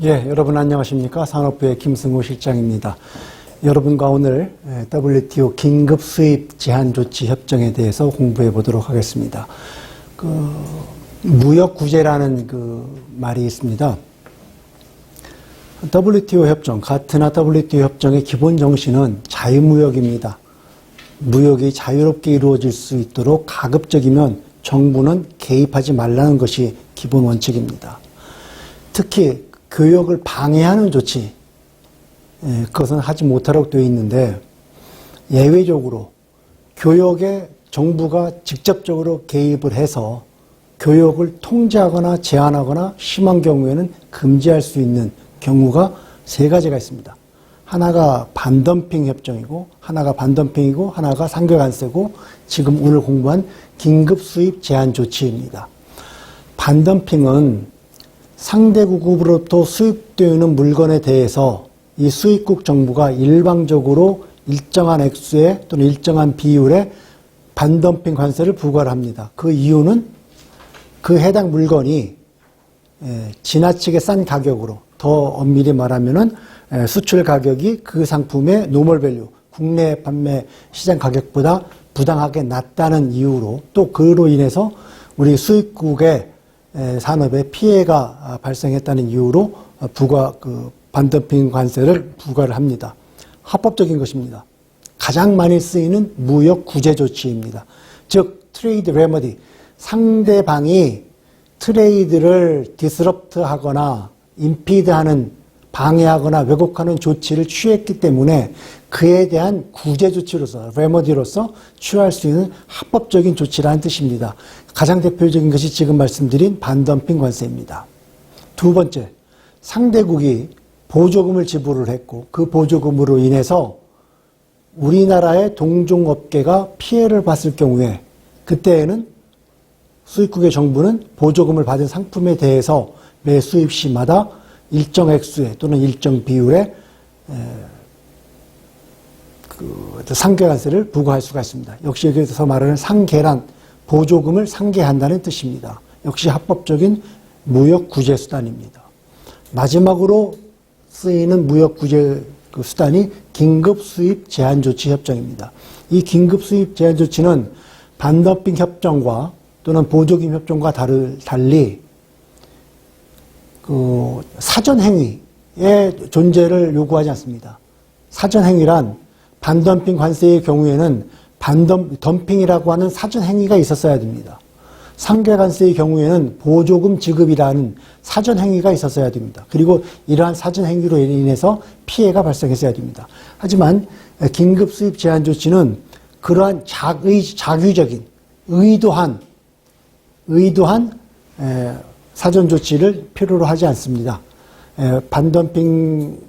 예, 여러분 안녕하십니까? 산업부의 김승우 실장입니다. 여러분과 오늘 WTO 긴급 수입 제한 조치 협정에 대해서 공부해 보도록 하겠습니다. 무역 구제라는 말이 있습니다. WTO 협정, 가트나 WTO 협정의 기본 정신은 자유무역입니다. 무역이 자유롭게 이루어질 수 있도록 가급적이면 정부는 개입하지 말라는 것이 기본 원칙입니다. 특히 교역을 방해하는 조치, 그것은 하지 못하도록 되어 있는데, 예외적으로 교역에 정부가 직접적으로 개입을 해서 교역을 통제하거나 제한하거나 심한 경우에는 금지할 수 있는 경우가 세 가지가 있습니다. 하나가 반덤핑 협정이고, 하나가 반덤핑이고, 하나가 상계관세고, 지금 오늘 공부한 긴급 수입 제한 조치입니다. 반덤핑은 상대국으로부터 수입되는 물건에 대해서 이 수입국 정부가 일방적으로 일정한 액수의 또는 일정한 비율의 반덤핑 관세를 부과를 합니다. 그 이유는 그 해당 물건이 지나치게 싼 가격으로, 더 엄밀히 말하면은 수출 가격이 그 상품의 노멀 밸류, 국내 판매 시장 가격보다 부당하게 낮다는 이유로, 또 그로 인해서 우리 수입국의 산업에 피해가 발생했다는 이유로 반덤핑 관세를 부과를 합니다. 합법적인 것입니다. 가장 많이 쓰이는 무역 구제 조치입니다. 즉 트레이드 레머디, 상대방이 트레이드를 디스럽트하거나 임피드하는, 방해하거나 왜곡하는 조치를 취했기 때문에 그에 대한 구제 조치로서, 레머디로서 취할 수 있는 합법적인 조치라는 뜻입니다. 가장 대표적인 것이 지금 말씀드린 반덤핑 관세입니다. 두 번째, 상대국이 보조금을 지불을 했고 그 보조금으로 인해서 우리나라의 동종업계가 피해를 봤을 경우에, 그때에는 수입국의 정부는 보조금을 받은 상품에 대해서 매 수입 시마다 일정 액수의 또는 일정 비율의 상계관세를 부과할 수가 있습니다. 역시 여기서 말하는 상계란, 보조금을 상계한다는 뜻입니다. 역시 합법적인 무역 구제 수단입니다. 마지막으로 쓰이는 무역 구제 수단이 긴급 수입 제한 조치 협정입니다. 이 긴급 수입 제한 조치는 반덤핑 협정과 또는 보조금 협정과 달리 사전 행위의 존재를 요구하지 않습니다. 사전 행위란 반덤핑 관세의 경우에는 덤핑이라고 하는 사전 행위가 있었어야 됩니다. 상계관세의 경우에는 보조금 지급이라는 사전 행위가 있었어야 됩니다. 그리고 이러한 사전 행위로 인해서 피해가 발생했어야 됩니다. 하지만 긴급 수입 제한 조치는 그러한 자규적인, 의도한 사전 조치를 필요로 하지 않습니다. 반덤핑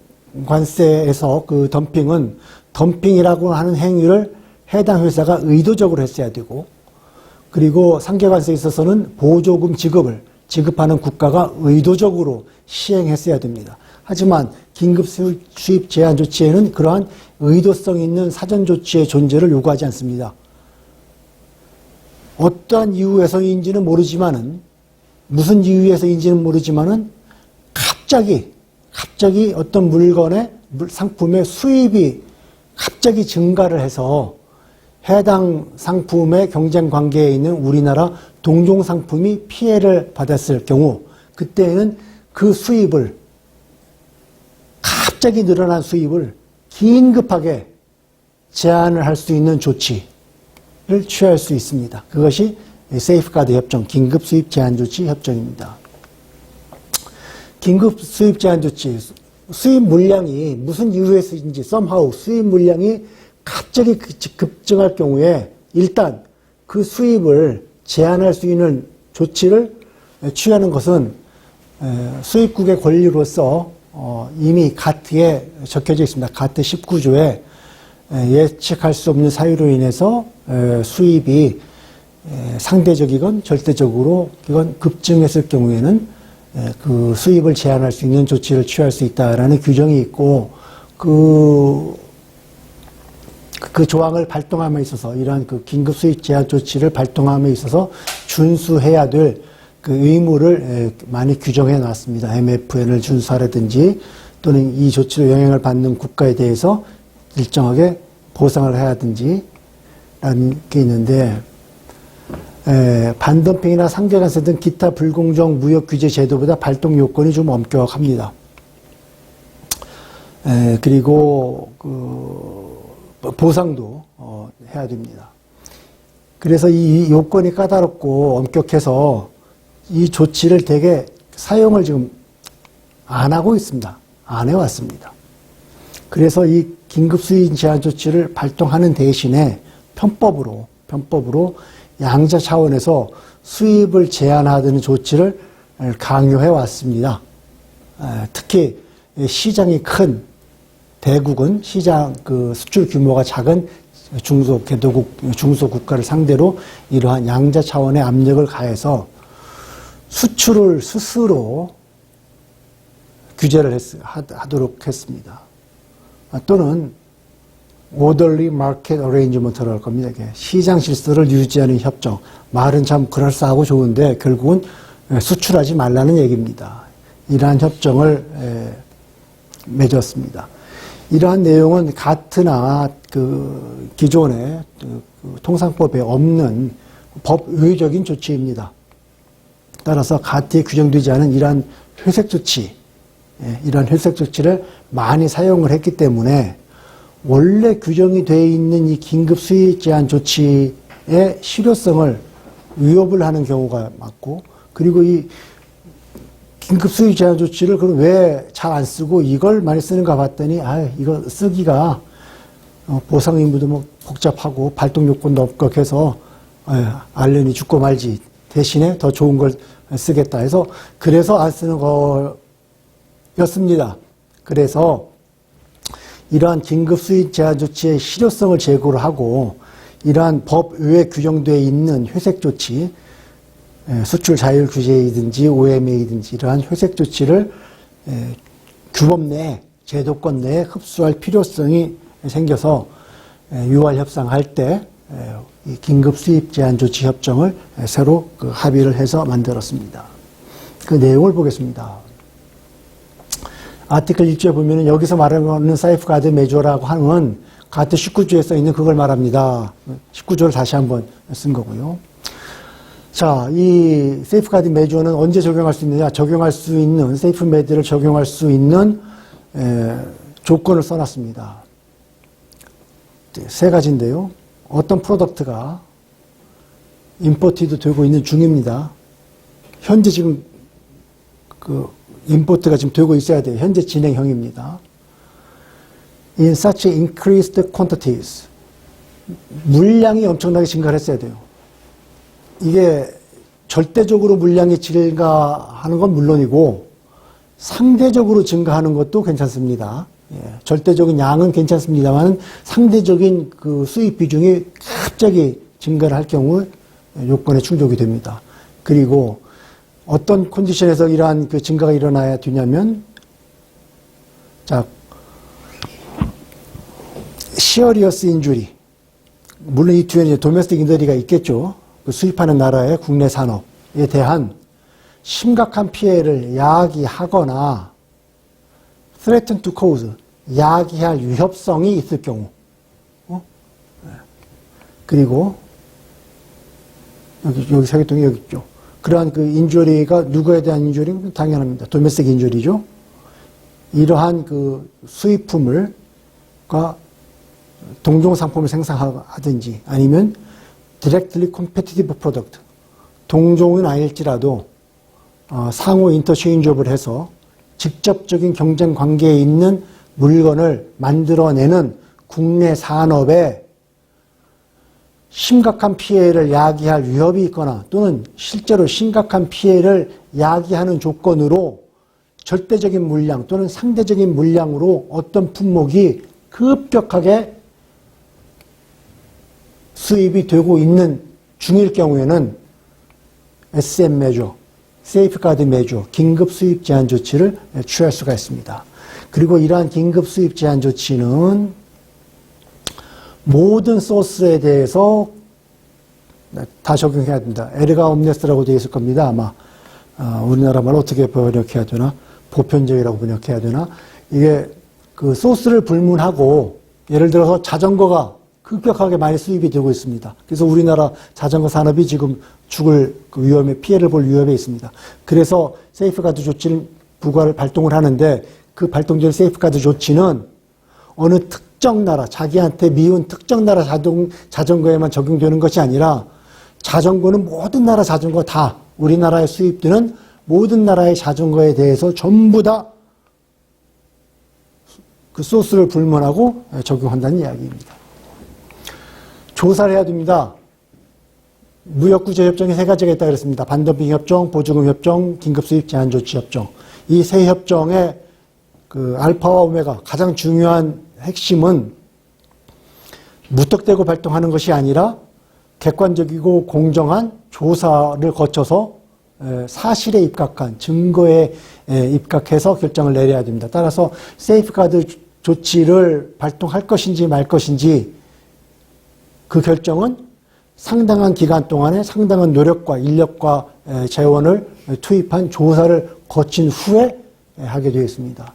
관세에서 그 덤핑은 덤핑이라고 하는 행위를 해당 회사가 의도적으로 했어야 되고, 그리고 상계관세에 있어서는 보조금 지급하는 국가가 의도적으로 시행했어야 됩니다. 하지만 긴급 수입 제한 조치에는 그러한 의도성 있는 사전 조치의 존재를 요구하지 않습니다. 어떠한 이유에서인지는 모르지만은, 무슨 이유에서인지는 모르지만은 갑자기 어떤 물건의 상품의 수입이 갑자기 증가를 해서 해당 상품의 경쟁 관계에 있는 우리나라 동종 상품이 피해를 받았을 경우, 그때는 그 수입을, 갑자기 늘어난 수입을 긴급하게 제한을 할 수 있는 조치를 취할 수 있습니다. 그것이 세이프가드 협정, 긴급 수입 제한 조치 협정입니다. 긴급 수입 제한 조치, 수입 물량이 무슨 이유에서인지 somehow 수입 물량이 갑자기 급증할 경우에 일단 그 수입을 제한할 수 있는 조치를 취하는 것은 수입국의 권리로서 이미 가트에 적혀져 있습니다. 가트 19조에 예측할 수 없는 사유로 인해서 수입이 상대적이건 절대적으로 이건 급증했을 경우에는 그 수입을 제한할 수 있는 조치를 취할 수 있다라는 규정이 있고, 그 조항을 발동함에 있어서, 이러한 그 긴급 수입 제한 조치를 발동함에 있어서 준수해야 될 그 의무를 많이 규정해 놨습니다. MFN을 준수하라든지 또는 이 조치로 영향을 받는 국가에 대해서 일정하게 보상을 해야든지 라는 게 있는데, 반덤핑이나 상대관세 등 기타 불공정 무역 규제 제도보다 발동 요건이 좀 엄격합니다. 그리고 보상도 해야 됩니다. 그래서 이 요건이 까다롭고 엄격해서 이 조치를 되게 사용을 지금 안 하고 있습니다. 안 해왔습니다. 그래서 이 긴급 수입 제한 조치를 발동하는 대신에 편법으로 양자 차원에서 수입을 제한하는 조치를 강요해 왔습니다. 특히 시장이 큰 대국은 시장 수출 규모가 작은 중소국가를 상대로 이러한 양자 차원의 압력을 가해서 수출을 스스로 규제를 하도록 했습니다. 또는 orderly market arrangement라고 할 겁니다. 이게 시장 질서를 유지하는 협정. 말은 참 그럴싸하고 좋은데 결국은 수출하지 말라는 얘기입니다. 이러한 협정을 맺었습니다. 이러한 내용은 가트나 기존의 통상법에 없는 법외적인 조치입니다. 따라서 가트에 규정되지 않은 이러한 회색 조치를 많이 사용을 했기 때문에 원래 규정이 되어 있는 이 긴급 수입 제한 조치의 실효성을 위협을 하는 경우가 많고, 그리고 이 긴급 수입 제한 조치를 그럼 왜 잘 안 쓰고 이걸 많이 쓰는가 봤더니, 이거 쓰기가 보상 의무도 뭐 복잡하고 발동 요건도 엄격해서 알려니 죽고 말지, 대신에 더 좋은 걸 쓰겠다 해서 그래서 안 쓰는 거였습니다. 그래서 이러한 긴급 수입 제한 조치의 실효성을 제고를 하고 이러한 법 외에 규정되어 있는 회색 조치, 수출 자율 규제이든지 OMA든지 이러한 회색 조치를 규범 내, 제도권 내에 흡수할 필요성이 생겨서 6월 협상할 때 이 긴급 수입 제한 조치 협정을 새로 합의를 해서 만들었습니다. 그 내용을 보겠습니다. 아티클 1조에 보면 여기서 말하는 세이프가드 메저라고 하는 가트 19조에 써 있는 그걸 말합니다. 19조를 다시 한번 쓴 거고요. 자, 이 세이프가드 메저는 언제 적용할 수 있느냐? 적용할 수 있는, 세이프 메드를 적용할 수 있는 조건을 써놨습니다. 세 가지인데요. 어떤 프로덕트가 임포트도 되고 있는 중입니다. 현재 지금 임포트가 지금 되고 있어야 돼요. 현재 진행형입니다. In such increased quantities. 물량이 엄청나게 증가를 했어야 돼요. 이게 절대적으로 물량이 증가하는 건 물론이고 상대적으로 증가하는 것도 괜찮습니다. 절대적인 양은 괜찮습니다만 상대적인 수입 비중이 갑자기 증가를 할 경우 요건에 충족이 됩니다. 그리고 어떤 컨디션에서 이러한 증가가 일어나야 되냐면, 자, 시어리어스 인주리. 물론 이 뒤에 도메스틱 인저리가 있겠죠. 수입하는 나라의 국내 산업에 대한 심각한 피해를 야기하거나 threaten to cause, 야기할 위협성이 있을 경우. 그리고 여기 세계통이 여기 있죠. 그러한 인조리가 누구에 대한 인조리는 당연합니다. 도메스틱 인조리죠. 이러한 수입품을과 동종 상품을 생산하든지 아니면 directly competitive product, 동종은 아닐지라도 상호 인터체인지업을 해서 직접적인 경쟁 관계에 있는 물건을 만들어내는 국내 산업에 심각한 피해를 야기할 위협이 있거나 또는 실제로 심각한 피해를 야기하는 조건으로 절대적인 물량 또는 상대적인 물량으로 어떤 품목이 급격하게 수입이 되고 있는 중일 경우에는 SM 메저, 세이프가드 메저, 긴급 수입 제한 조치를 취할 수가 있습니다. 그리고 이러한 긴급 수입 제한 조치는 모든 소스에 대해서 다 적용해야 됩니다. 에르가 옴네스라고 되어 있을 겁니다. 아마 우리나라 말로 어떻게 번역해야 되나? 보편적이라고 번역해야 되나? 이게 그 소스를 불문하고 예를 들어서 자전거가 급격하게 많이 수입이 되고 있습니다. 그래서 우리나라 자전거 산업이 지금 죽을 그 위험에, 피해를 볼 위험에 있습니다. 그래서 세이프가드 조치를 발동을 하는데 그 발동된 세이프가드 조치는 어느 특정 나라, 자기한테 미운 특정 나라 자전거에만 적용되는 것이 아니라 자전거는 모든 나라 자전거 다 우리나라에 수입되는 모든 나라의 자전거에 대해서 전부 다 그 소스를 불문하고 적용한다는 이야기입니다. 조사를 해야 됩니다. 무역구제협정이 3가지가 있다고 그랬습니다. 반덤핑 협정, 보조금 협정, 긴급수입 제한 조치 협정. 이 세 협정의 그 알파와 오메가 가장 중요한 핵심은 무턱대고 발동하는 것이 아니라 객관적이고 공정한 조사를 거쳐서 사실에 입각한 증거에 입각해서 결정을 내려야 됩니다. 따라서 세이프가드 조치를 발동할 것인지 말 것인지 그 결정은 상당한 기간 동안에 상당한 노력과 인력과 재원을 투입한 조사를 거친 후에 하게 되어 있습니다.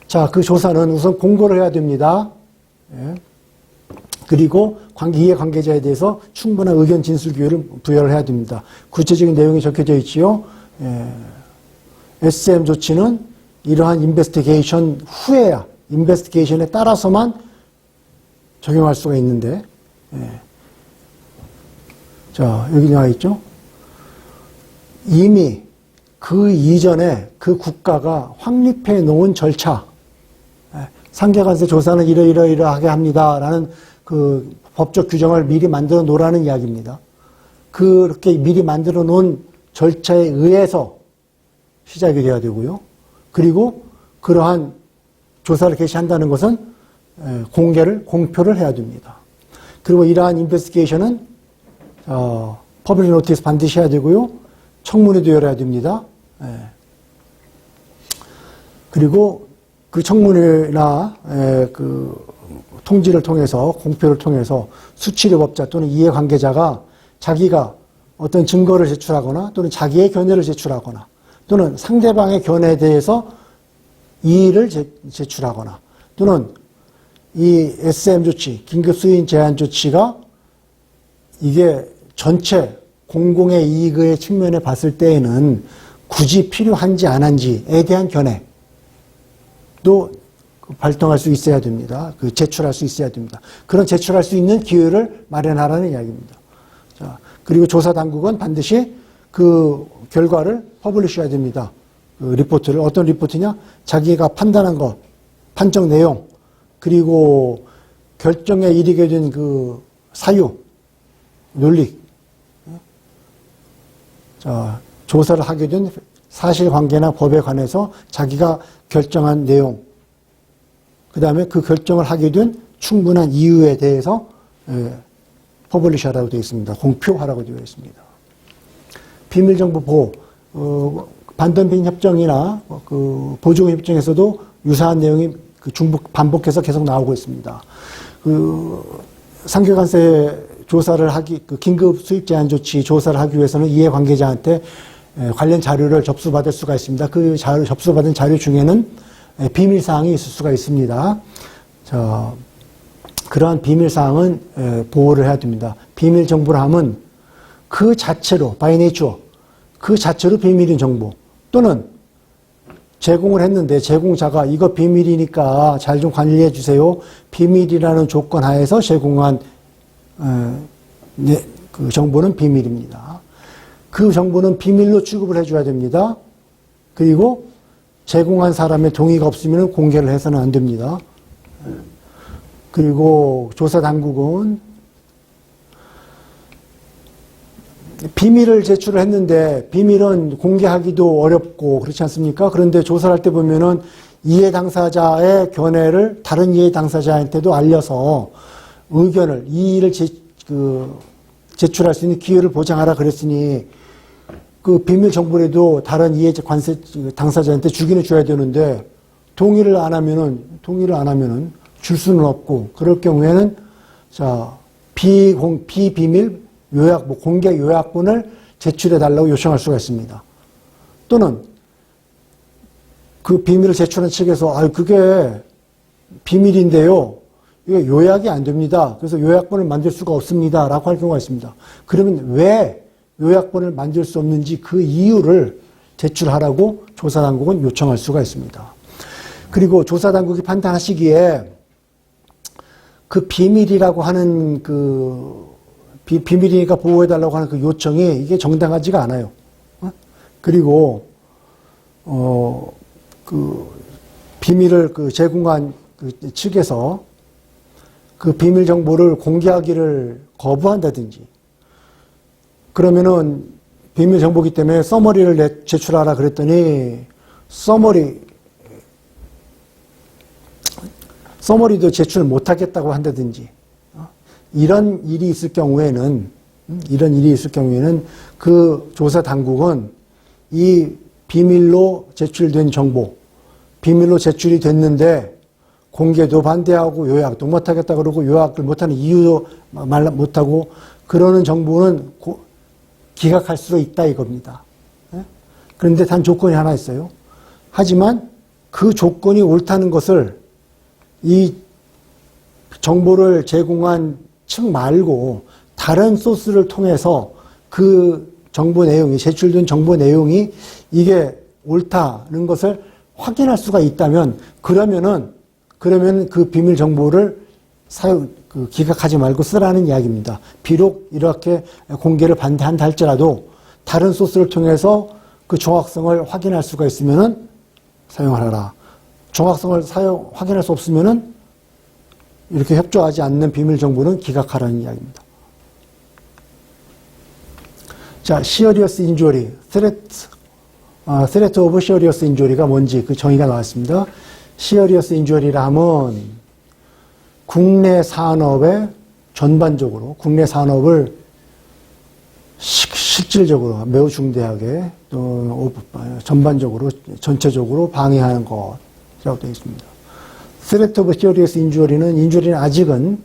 자, 그 조사는 우선 공고를 해야 됩니다. 그리고 이해관계자에 대해서 충분한 의견 진술 기회를 부여를 해야 됩니다. 구체적인 내용이 적혀져 있지요. SM 조치는 이러한 인베스티게이션 후에야, 인베스티게이션에 따라서만 적용할 수가 있는데, 자, 여기 나와 있죠. 이미 그 이전에 그 국가가 확립해 놓은 절차, 상계관세 조사는 이러이러하게 합니다라는 그 법적 규정을 미리 만들어 놓으라는 이야기입니다. 그렇게 미리 만들어 놓은 절차에 의해서 시작이 돼야 되고요. 그리고 그러한 조사를 개시한다는 것은 공표를 해야 됩니다. 그리고 이러한 인베스티게이션은 퍼블릭 노티스 반드시 해야 되고요. 청문회도 열어야 됩니다. 그리고 그 청문회나 그 통지를 통해서 공표를 통해서 수취료법자 또는 이해관계자가 자기가 어떤 증거를 제출하거나 또는 자기의 견해를 제출하거나 또는 상대방의 견해에 대해서 이의를 제출하거나 또는 이 SM 조치, 긴급 수인 제한 조치가 이게 전체 공공의 이익의 측면에 봤을 때에는 굳이 필요한지 안 한지에 대한 견해도 발동할 수 있어야 됩니다. 제출할 수 있어야 됩니다. 그런 제출할 수 있는 기회를 마련하라는 이야기입니다. 자, 그리고 조사 당국은 반드시 그 결과를 퍼블리시해야 됩니다. 그 리포트를. 어떤 리포트냐? 자기가 판단한 것, 판정 내용, 그리고 결정에 이르게 된 그 사유, 논리, 자, 조사를 하게 된 사실관계나 법에 관해서 자기가 결정한 내용, 그 다음에 그 결정을 하게 된 충분한 이유에 대해서 퍼블리시하라고 되어 있습니다. 공표하라고 되어 있습니다. 비밀정보 보호, 반덤핑 협정이나 그 보조금 협정에서도 유사한 내용이 반복해서 계속 나오고 있습니다. 상계관세 조사를 그 긴급 수입 제한 조치 조사를 하기 위해서는 이해관계자한테 관련 자료를 접수받을 수가 있습니다. 그 접수받은 자료 중에는 비밀사항이 있을 수가 있습니다. 자, 그러한 비밀사항은 보호를 해야 됩니다. 비밀 정보라 함은 그 자체로, by nature, 그 자체로 비밀인 정보 또는 제공을 했는데 제공자가 이거 비밀이니까 잘 좀 관리해 주세요. 비밀이라는 조건 하에서 제공한 그 정보는 비밀입니다. 그 정보는 비밀로 취급을 해줘야 됩니다. 그리고 제공한 사람의 동의가 없으면 공개를 해서는 안 됩니다. 그리고 조사 당국은 비밀을 제출을 했는데 비밀은 공개하기도 어렵고 그렇지 않습니까? 그런데 조사를 할 때 보면은 이해 당사자의 견해를 다른 이해 당사자한테도 알려서 의견을, 이의를 제출할 수 있는 기회를 보장하라 그랬으니 그 비밀 정보라도 다른 이해 당사자한테 주기는 줘야 되는데 동의를 안 하면은 줄 수는 없고 그럴 경우에는 자, 비비밀 요약, 공개 요약본을 제출해 달라고 요청할 수가 있습니다. 또는 그 비밀을 제출한 측에서 그게 비밀인데요. 이게 요약이 안 됩니다. 그래서 요약본을 만들 수가 없습니다. 라고 할 경우가 있습니다. 그러면 왜 요약본을 만들 수 없는지 그 이유를 제출하라고 조사당국은 요청할 수가 있습니다. 그리고 조사당국이 판단하시기에 그 비밀이라고 하는 비밀이니까 보호해달라고 하는 그 요청이 이게 정당하지가 않아요. 그리고, 비밀을 제공한 측에서 그 비밀 정보를 공개하기를 거부한다든지, 그러면은 비밀 정보기 때문에 서머리를 제출하라 그랬더니 서머리도 제출 못하겠다고 한다든지, 이런 일이 있을 경우에는 그 조사 당국은 이 비밀로 제출된 정보, 비밀로 제출이 됐는데 공개도 반대하고 요약도 못하겠다 그러고 요약을 못하는 이유도 말 못하고 그러는 정보는 기각할 수 있다 이겁니다. 그런데 단 조건이 하나 있어요. 하지만 그 조건이 옳다는 것을 이 정보를 제공한 측 말고 다른 소스를 통해서 그 정보 내용이, 제출된 정보 내용이 이게 옳다는 것을 확인할 수가 있다면 그러면 그 비밀 정보를 기각하지 말고 쓰라는 이야기입니다. 비록 이렇게 공개를 반대한다 할지라도 다른 소스를 통해서 그 정확성을 확인할 수가 있으면은 사용하라. 정확성을 확인할 수 없으면은 이렇게 협조하지 않는 비밀 정보는 기각하라는 이야기입니다. 자, serious injury, threat of serious injury가 뭔지 그 정의가 나왔습니다. serious injury라 하면 국내 산업의 전반적으로, 국내 산업을 실질적으로 매우 중대하게 또 전반적으로 전체적으로 방해하는 것이라고 되어 있습니다. Threat of serious injury는 인주리는 아직은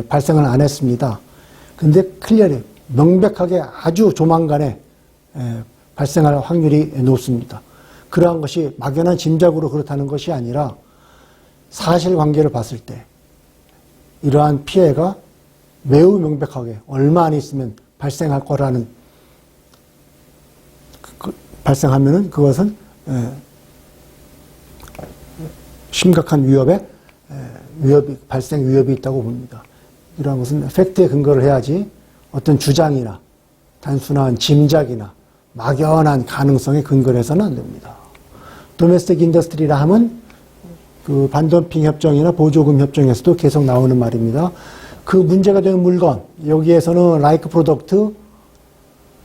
발생을 안 했습니다. 근데 클리어리 명백하게 아주 조만간에 발생할 확률이 높습니다. 그러한 것이 막연한 짐작으로 그렇다는 것이 아니라 사실관계를 봤을 때 이러한 피해가 매우 명백하게 얼마 안 있으면 발생할 거라는 발생하면은 그것은 심각한 발생 위협이 있다고 봅니다. 이러한 것은 팩트에 근거를 해야지 어떤 주장이나 단순한 짐작이나 막연한 가능성에 근거를 해서는 안 됩니다. 도메스틱 인더스트리라 하면 그 반덤핑 협정이나 보조금 협정에서도 계속 나오는 말입니다. 그 문제가 되는 물건, 여기에서는 라이크 프로덕트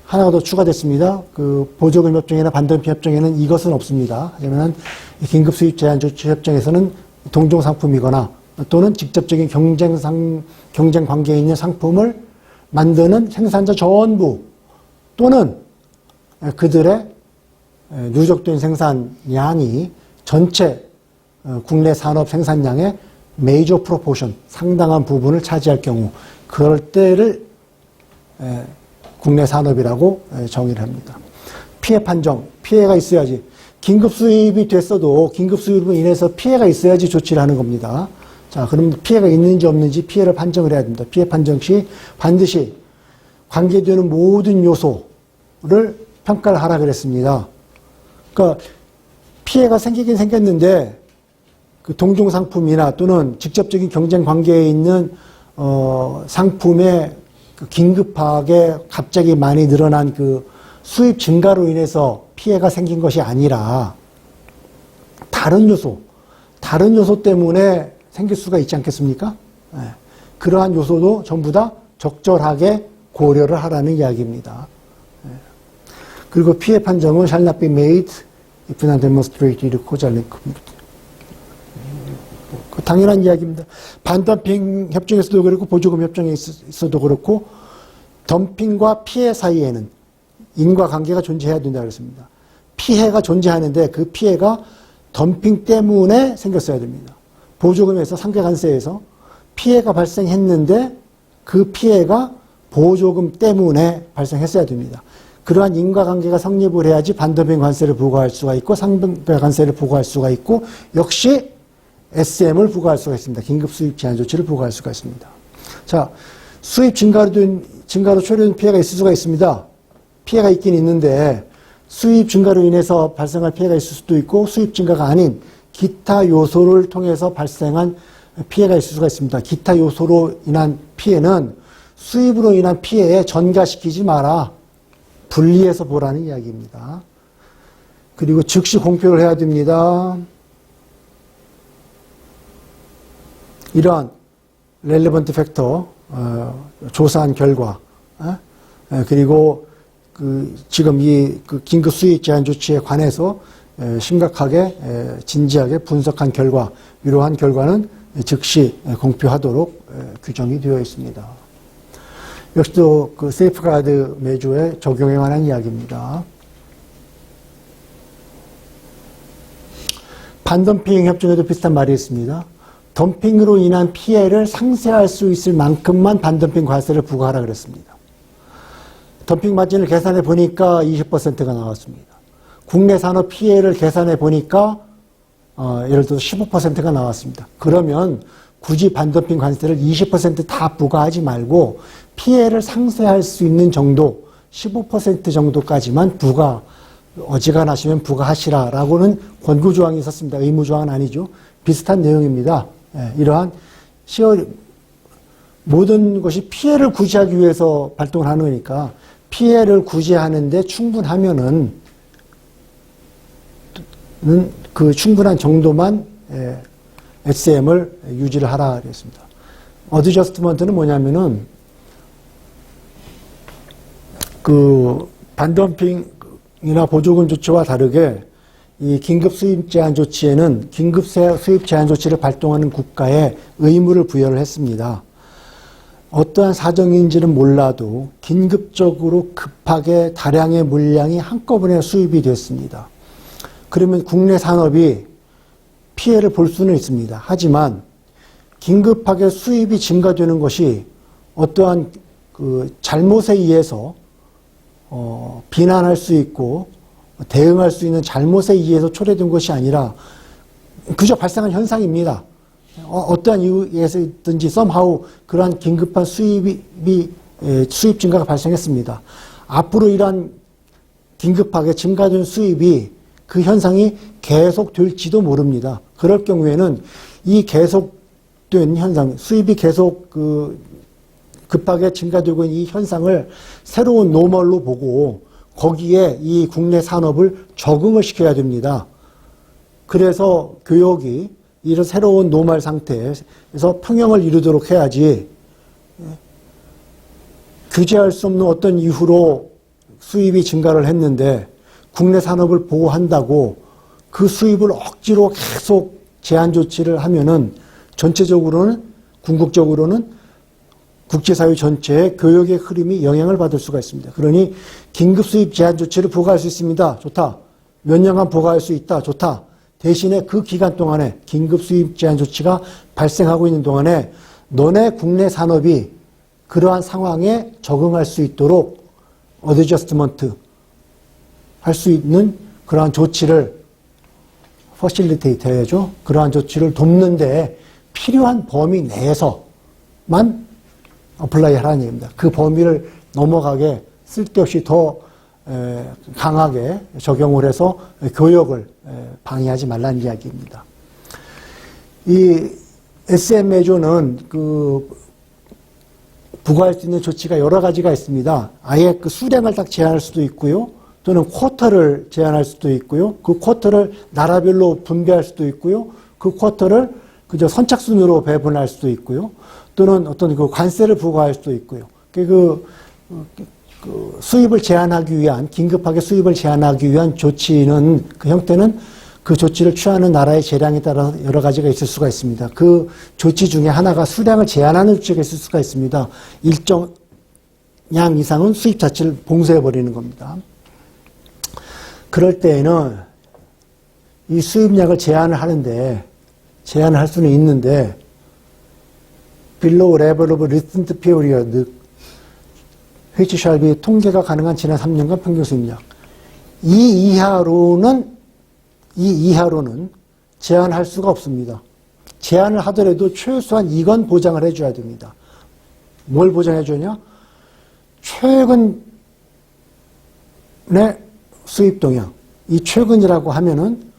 하나가 더 추가됐습니다. 그 보조금 협정이나 반덤핑 협정에는 이것은 없습니다. 하지만 긴급 수입 제한 조치 협정에서는 동종 상품이거나 또는 직접적인 경쟁 관계에 있는 상품을 만드는 생산자 전부 또는 그들의 누적된 생산량이 전체 국내 산업 생산량의 메이저 프로포션, 상당한 부분을 차지할 경우 그럴 때를 국내 산업이라고 정의를 합니다. 피해 판정, 피해가 있어야지. 긴급 수입이 됐어도 긴급 수입으로 인해서 피해가 있어야지 조치를 하는 겁니다. 자, 그럼 피해가 있는지 없는지 피해를 판정을 해야 됩니다. 피해 판정 시 반드시 관계되는 모든 요소를 평가를 하라 그랬습니다. 그러니까 피해가 생기긴 생겼는데 그 동종 상품이나 또는 직접적인 경쟁 관계에 있는 상품의 그 긴급하게 갑자기 많이 늘어난 그 수입 증가로 인해서 피해가 생긴 것이 아니라 다른 요소 때문에 생길 수가 있지 않겠습니까? 네. 그러한 요소도 전부 다 적절하게 고려를 하라는 이야기입니다. 네. 그리고 피해 판정은 shall not be made if not demonstrated causal. 당연한 이야기입니다. 반덤핑 협정에서도 그렇고 보조금 협정에 있어도 그렇고 덤핑과 피해 사이에는 인과관계가 존재해야 된다고 그랬습니다. 피해가 존재하는데 그 피해가 덤핑 때문에 생겼어야 됩니다. 보조금에서 상계관세에서 피해가 발생했는데 그 피해가 보조금 때문에 발생했어야 됩니다. 그러한 인과관계가 성립을 해야지 반덤핑 관세를 부과할 수가 있고 상분배 관세를 부과할 수가 있고 역시 SM을 부과할 수가 있습니다. 긴급 수입 제한 조치를 부과할 수가 있습니다. 자, 수입 증가로 초래된 피해가 있을 수가 있습니다. 피해가 있긴 있는데 수입 증가로 인해서 발생할 피해가 있을 수도 있고 수입 증가가 아닌 기타 요소를 통해서 발생한 피해가 있을 수가 있습니다. 기타 요소로 인한 피해는 수입으로 인한 피해에 전가시키지 마라. 분리해서 보라는 이야기입니다. 그리고 즉시 공표를 해야 됩니다. 이러한 렐리번트 팩터 조사한 결과 그리고 지금 이 긴급 수입 제한 조치에 관해서 심각하게 진지하게 분석한 결과 이러한 결과는 즉시 공표하도록 규정이 되어 있습니다. 역시도 그 세이프가드 매조에 적용에 관한 이야기입니다. 반덤핑 협정에도 비슷한 말이 있습니다. 덤핑으로 인한 피해를 상쇄할 수 있을 만큼만 반덤핑 과세를 부과하라 그랬습니다. 덤핑 마진을 계산해 보니까 20%가 나왔습니다. 국내 산업 피해를 계산해 보니까 예를 들어서 15%가 나왔습니다. 그러면 굳이 반덤핑 관세를 20% 부과하지 말고 피해를 상쇄할 수 있는 정도 15% 정도까지만 어지간하시면 부과하시라라고는 권고조항이 있었습니다. 의무조항은 아니죠. 비슷한 내용입니다. 이러한 모든 것이 피해를 구제하기 위해서 발동을 하는 거니까 피해를 구제하는데 충분하면은 그 충분한 정도만 SM을 유지를 하라 그랬습니다. 어드저스트먼트는 뭐냐면은 그 반덤핑이나 보조금 조치와 다르게 이 긴급 수입 제한 조치에는 긴급 수입 제한 조치를 발동하는 국가에 의무를 부여를 했습니다. 어떠한 사정인지는 몰라도 긴급적으로 급하게 다량의 물량이 한꺼번에 수입이 됐습니다. 그러면 국내 산업이 피해를 볼 수는 있습니다. 하지만 긴급하게 수입이 증가되는 것이 어떠한 그 잘못에 의해서 비난할 수 있고 대응할 수 있는 잘못에 의해서 초래된 것이 아니라 그저 발생한 현상입니다. 어떠한 이유에서든지 somehow 그러한 긴급한 수입 증가가 발생했습니다. 앞으로 이러한 긴급하게 증가된 수입이 그 현상이 계속될지도 모릅니다. 그럴 경우에는 이 계속된 현상, 수입이 계속 급하게 증가되고 있는 이 현상을 새로운 노멀로 보고 거기에 이 국내 산업을 적응을 시켜야 됩니다. 그래서 교역이 이런 새로운 노멀 상태에서 평형을 이루도록 해야지 규제할 수 없는 어떤 이유로 수입이 증가를 했는데 국내 산업을 보호한다고 그 수입을 억지로 계속 제한 조치를 하면은 전체적으로는 궁극적으로는 국제사회 전체의 교역의 흐름이 영향을 받을 수가 있습니다. 그러니 긴급 수입 제한 조치를 부과할 수 있습니다. 좋다. 몇 년간 부과할 수 있다. 좋다. 대신에 그 기간 동안에 긴급 수입 제한 조치가 발생하고 있는 동안에 너네 국내 산업이 그러한 상황에 적응할 수 있도록 어드저스트먼트 할 수 있는 그러한 조치를 퍼실리테이트 해야죠. 그러한 조치를 돕는 데 필요한 범위 내에서만 어플라이 하라는 얘기입니다. 그 범위를 넘어가게 쓸데없이 더 강하게 적용을 해서 교역을 방해하지 말라는 이야기입니다. 이 SM 매조는 부과할 수 있는 조치가 여러 가지가 있습니다. 아예 그 수량을 딱 제한할 수도 있고요. 또는 쿼터를 제한할 수도 있고요. 그 쿼터를 나라별로 분배할 수도 있고요. 그 쿼터를 그저 선착순으로 배분할 수도 있고요. 또는 어떤 그 관세를 부과할 수도 있고요. 수입을 제한하기 위한, 긴급하게 수입을 제한하기 위한 조치는, 그 형태는 그 조치를 취하는 나라의 재량에 따라 여러 가지가 있을 수가 있습니다. 그 조치 중에 하나가 수량을 제한하는 조치가 있을 수가 있습니다. 일정 양 이상은 수입 자체를 봉쇄해버리는 겁니다. 그럴 때에는 이 수입량을 제한을 할 수는 있는데, below level of recent period, which shall be 통계가 가능한 지난 3년간 평균 수입량. 이 이하로는 제한할 수가 없습니다. 제한을 하더라도 최소한 이건 보장을 해줘야 됩니다. 뭘 보장해주냐? 최근의 수입 동향. 이 최근이라고 하면은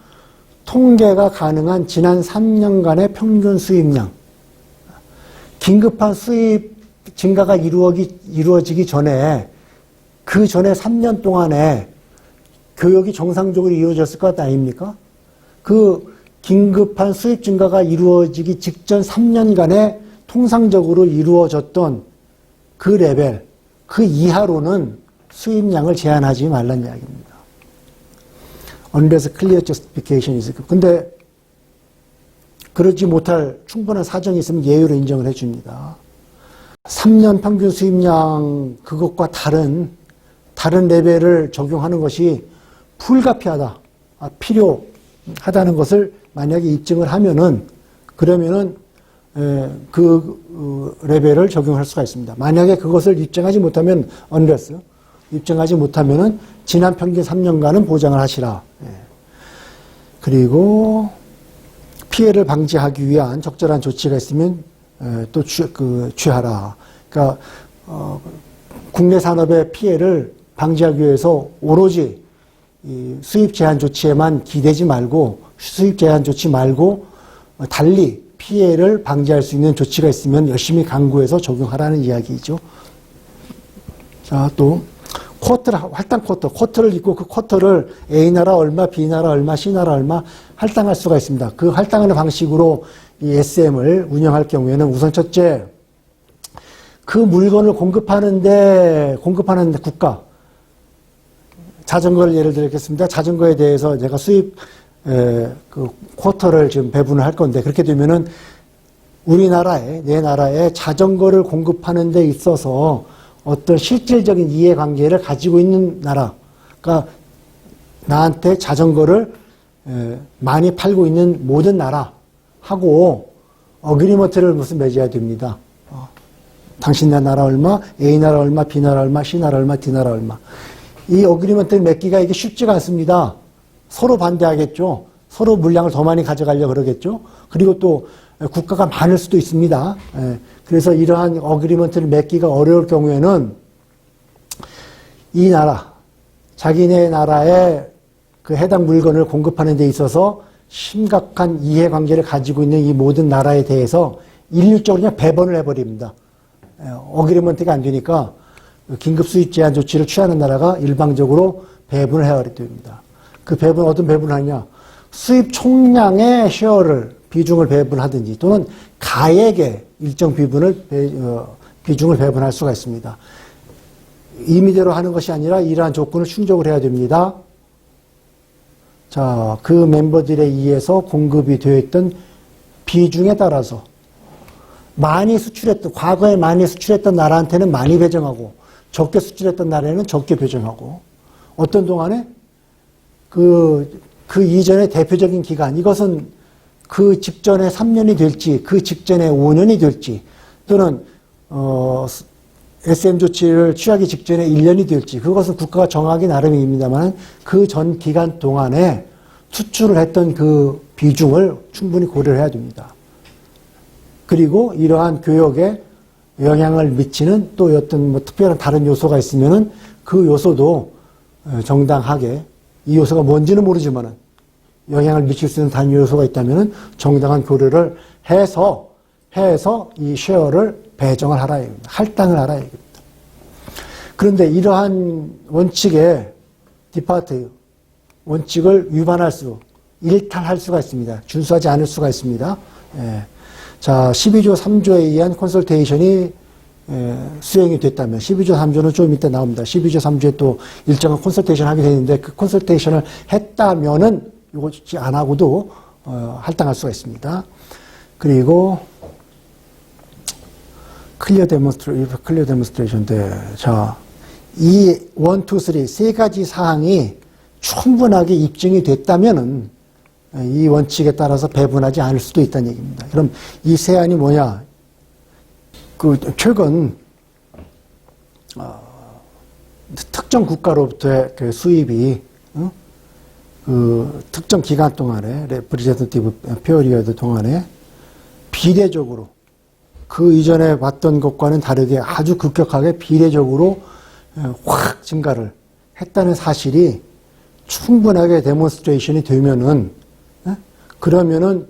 통계가 가능한 지난 3년간의 평균 수입량. 긴급한 수입 증가가 이루어지기 전에 그 전에 3년 동안에 교역이 정상적으로 이루어졌을 것 아닙니까? 그 긴급한 수입 증가가 이루어지기 직전 3년간에 통상적으로 이루어졌던 그 레벨, 그 이하로는 수입량을 제한하지 말라는 이야기입니다. Unless clear justification is. 근데 그러지 못할 충분한 사정이 있으면 예외로 인정을 해줍니다. 3년 평균 수입량 그것과 다른 레벨을 적용하는 것이 불가피하다, 필요하다는 것을 만약에 입증을 하면은 그러면은 그 레벨을 적용할 수가 있습니다. 만약에 그것을 입증하지 못하면 unless 입증하지 못하면은 지난 평균 3년간은 보장을 하시라. 그리고 피해를 방지하기 위한 적절한 조치가 있으면 또 취하라. 그러니까 국내 산업의 피해를 방지하기 위해서 오로지 이 수입 제한 조치에만 기대지 말고 수입 제한 조치 말고 달리 피해를 방지할 수 있는 조치가 있으면 열심히 강구해서 적용하라는 이야기죠. 자, 또 할당 쿼터를 있고 그 쿼터를 A나라 얼마, B나라 얼마, C나라 얼마 할당할 수가 있습니다. 그 할당하는 방식으로 이 SM을 운영할 경우에는 우선 첫째, 그 물건을 공급하는데 국가, 자전거를 예를 들겠습니다. 자전거에 대해서 제가 수입 그 쿼터를 지금 배분을 할 건데 그렇게 되면은 내 나라에 자전거를 공급하는 데 있어서 어떤 실질적인 이해관계를 가지고 있는 나라가 나한테 자전거를 많이 팔고 있는 모든 나라하고 어그리먼트를 맺어야 됩니다. 당신네 나라 얼마, A나라 얼마, B나라 얼마, C나라 얼마, D나라 얼마. 이 어그리먼트를 맺기가 이게 쉽지가 않습니다. 서로 반대하겠죠. 서로 물량을 더 많이 가져가려고 그러겠죠. 그리고 또 국가가 많을 수도 있습니다. 그래서 이러한 어그리먼트를 맺기가 어려울 경우에는 이 나라, 자기네 나라에 그 해당 물건을 공급하는 데 있어서 심각한 이해관계를 가지고 있는 이 모든 나라에 대해서 일률적으로 그냥 배분을 해버립니다. 어그리먼트가 안 되니까 긴급 수입 제한 조치를 취하는 나라가 일방적으로 배분을 해야 됩니다. 그 배분, 어떤 배분을 하냐? 수입 총량의 비중을 배분하든지 또는 가액의 일정 비중을 배분할 수가 있습니다. 임의대로 하는 것이 아니라 이러한 조건을 충족을 해야 됩니다. 자, 그 멤버들에 의해서 공급이 되어 있던 비중에 따라서 과거에 많이 수출했던 나라한테는 많이 배정하고 적게 수출했던 나라에는 적게 배정하고 어떤 동안에 그 이전의 대표적인 기간, 이것은 그 직전에 3년이 될지, 그 직전에 5년이 될지, 또는, SM 조치를 취하기 직전에 1년이 될지, 그것은 국가가 정하기 나름입니다만, 그 전 기간 동안에 수출을 했던 그 비중을 충분히 고려를 해야 됩니다. 그리고 이러한 교역에 영향을 미치는 또 어떤 특별한 다른 요소가 있으면은 그 요소도 정당하게, 이 요소가 뭔지는 모르지만은 영향을 미칠 수 있는 단위 요소가 있다면은 정당한 고려를 해서 이 쉐어를 배정을 하라 얘기입니다. 할당을 하라 얘기입니다. 그런데 이러한 원칙을 일탈할 수가 있습니다. 준수하지 않을 수가 있습니다. 자, 12조 3조에 의한 컨설테이션이 수행이 됐다면 12조 3조는 좀 이따 나옵니다. 12조 3조에 또 일정한 컨설테이션 하게 되는데 그 컨설테이션을 했다면은 이것이 안 하고도 할당할 수가 있습니다. 그리고 클리어 데몬스트레이션 자, 이 1, 2, 3 세 가지 사항이 충분하게 입증이 됐다면은 이 원칙에 따라서 배분하지 않을 수도 있다는 얘기입니다. 그럼 이 세안이 뭐냐? 최근 특정 국가로부터의 그 수입이 그 특정 기간 동안에 레프리젠터티브 페어리어드 동안에 비례적으로 그 이전에 봤던 것과는 다르게 아주 급격하게 비례적으로 확 증가를 했다는 사실이 충분하게 데몬스트레이션이 되면은 그러면은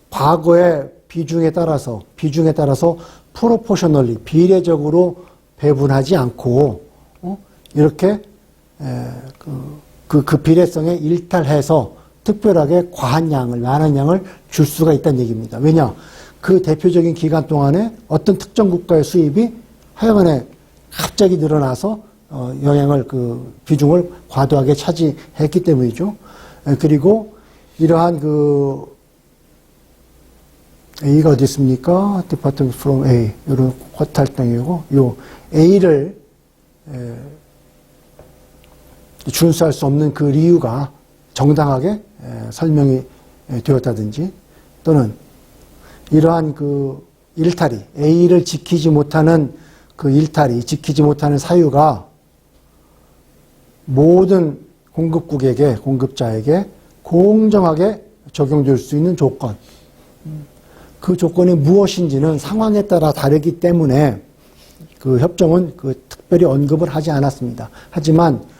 과거의 비중에 따라서 프로포셔널리 비례적으로 배분하지 않고 이렇게 그 비례성에 일탈해서 특별하게 과한 양을 많은 양을 줄 수가 있다는 얘기입니다. 왜냐? 그 대표적인 기간 동안에 어떤 특정 국가의 수입이 하여간에 갑자기 늘어나서 영향을 그 비중을 과도하게 차지했기 때문이죠. 그리고 이러한 그 A가 어디 있습니까? Departing from A 이런 허탈당이고 요 A를 준수할 수 없는 그 이유가 정당하게 설명이 되었다든지 또는 이러한 그 일탈이 A를 지키지 못하는 그 일탈이 지키지 못하는 사유가 모든 공급국에게 공급자에게 공정하게 적용될 수 있는 조건 그 조건이 무엇인지는 상황에 따라 다르기 때문에 그 협정은 그 특별히 언급을 하지 않았습니다. 하지만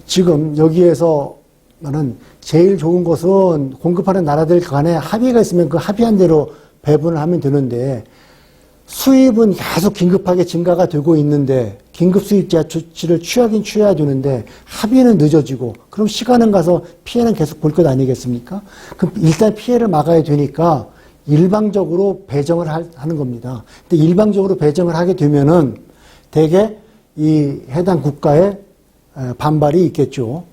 지금 여기에서는 제일 좋은 것은 공급하는 나라들 간에 합의가 있으면 그 합의한 대로 배분을 하면 되는데 수입은 계속 긴급하게 증가가 되고 있는데 긴급 수입 제한 조치를 취하긴 취해야 되는데 합의는 늦어지고 그럼 시간은 가서 피해는 계속 볼 것 아니겠습니까? 그럼 일단 피해를 막아야 되니까 일방적으로 배정을 하는 겁니다. 근데 일방적으로 배정을 하게 되면은 대개 이 해당 국가의 반발이 있겠죠.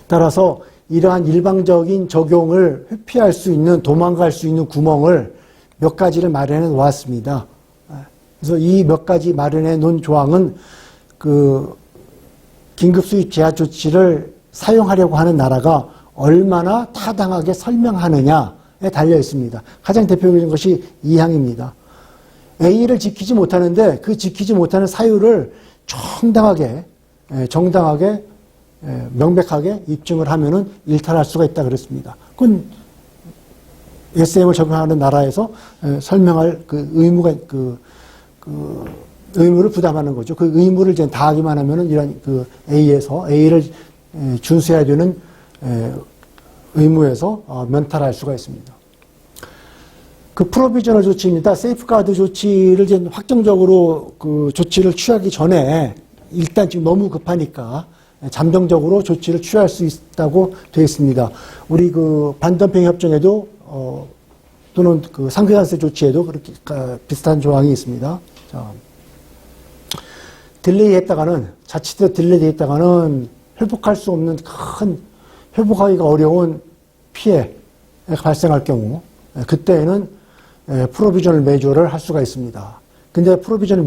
따라서 이러한 일방적인 적용을 회피할 수 있는 도망갈 수 있는 구멍을 몇 가지를 마련해 놓았습니다. 그래서 이 몇 가지 마련해 놓은 조항은 그 긴급 수입 제한 조치를 사용하려고 하는 나라가 얼마나 타당하게 설명하느냐에 달려 있습니다. 가장 대표적인 것이 이 항입니다. A를 지키지 못하는데 그 지키지 못하는 사유를 정당하게 명백하게 입증을 하면은 일탈할 수가 있다 그랬습니다. 그건 SM을 적용하는 나라에서 설명할 그 의무가 의무를 부담하는 거죠. 그 의무를 이제 다하기만 하면은 이런 그 A를 준수해야 되는 의무에서 면탈할 수가 있습니다. 그 프로비저널 조치입니다. 세이프가드 조치를 이제 확정적으로 그 조치를 취하기 전에 일단 지금 너무 급하니까 잠정적으로 조치를 취할 수 있다고 되어 있습니다. 우리 그 반덤핑 협정에도 또는 그 상회관세 조치에도 그렇게 비슷한 조항이 있습니다. 자, 자칫 딜레이 했다가는 회복할 수 없는 회복하기가 어려운 피해가 발생할 경우 그때에는 프로비저널 메저를 할 수가 있습니다. 근데 프로비저널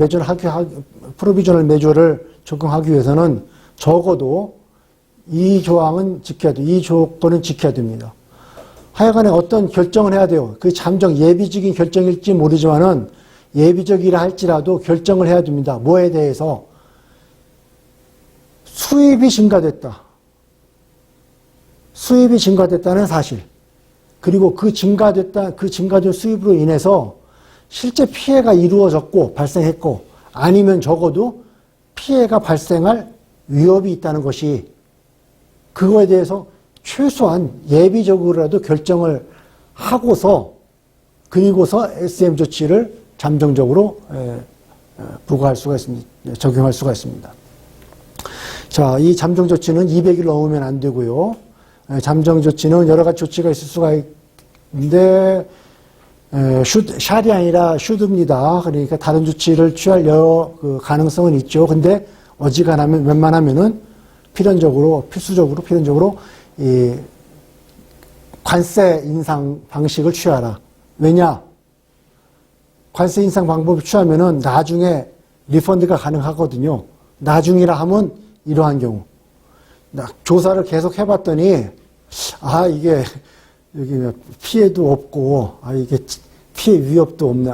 메저를 적용하기 위해서는 적어도 이 조건은 지켜야 됩니다. 하여간에 어떤 결정을 해야 돼요. 그 예비적인 결정일지 모르지만은 예비적이라 할지라도 결정을 해야 됩니다. 뭐에 대해서? 수입이 증가됐다는 사실. 그리고 그 증가된 수입으로 인해서 실제 피해가 발생했고, 아니면 적어도 피해가 발생할 위협이 있다는 것이 그거에 대해서 최소한 예비적으로라도 결정을 하고서 그리고서 SM 조치를 잠정적으로 부과할 수가 있습니다. 적용할 수가 있습니다. 자, 이 잠정 조치는 200일 넘으면 안 되고요. 잠정 조치는 여러 가지 조치가 있을 수가 있는데 샬이 아니라 슈드입니다. 그러니까 다른 조치를 취할 그 가능성은 있죠. 근데 어지간하면 웬만하면은 필수적으로 이 관세 인상 방식을 취하라. 왜냐? 관세 인상 방법을 취하면은 나중에 리펀드가 가능하거든요. 나중이라 하면 이러한 경우. 조사를 계속 해봤더니, 이게, 여기 피해도 없고, 이게 피해 위협도 없네.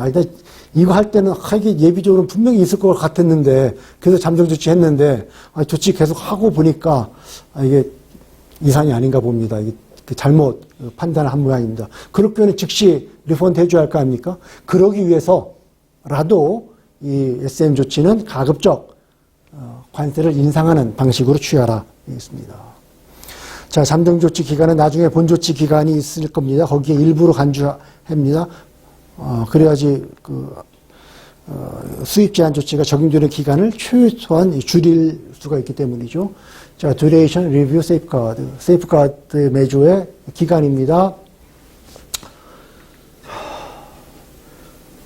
이거 할 때는 이게 예비적으로 분명히 있을 것 같았는데 그래서 잠정 조치했는데 조치 계속 하고 보니까 이게 이상이 아닌가 봅니다. 이게 잘못 판단을 한 모양입니다. 그렇게는 즉시 리펀드 해줘야 할 거 아닙니까? 그러기 위해서라도 이 SM 조치는 가급적 관세를 인상하는 방식으로 취하라 되겠습니다. 자, 잠정 조치 기간은 나중에 본 조치 기간이 있을 겁니다. 거기에 일부러 간주합니다. 그래야지 수입 제한 조치가 적용되는 기간을 최소한 줄일 수가 있기 때문이죠. 자, duration review safeguard. 세이프가드 매조의 기간입니다.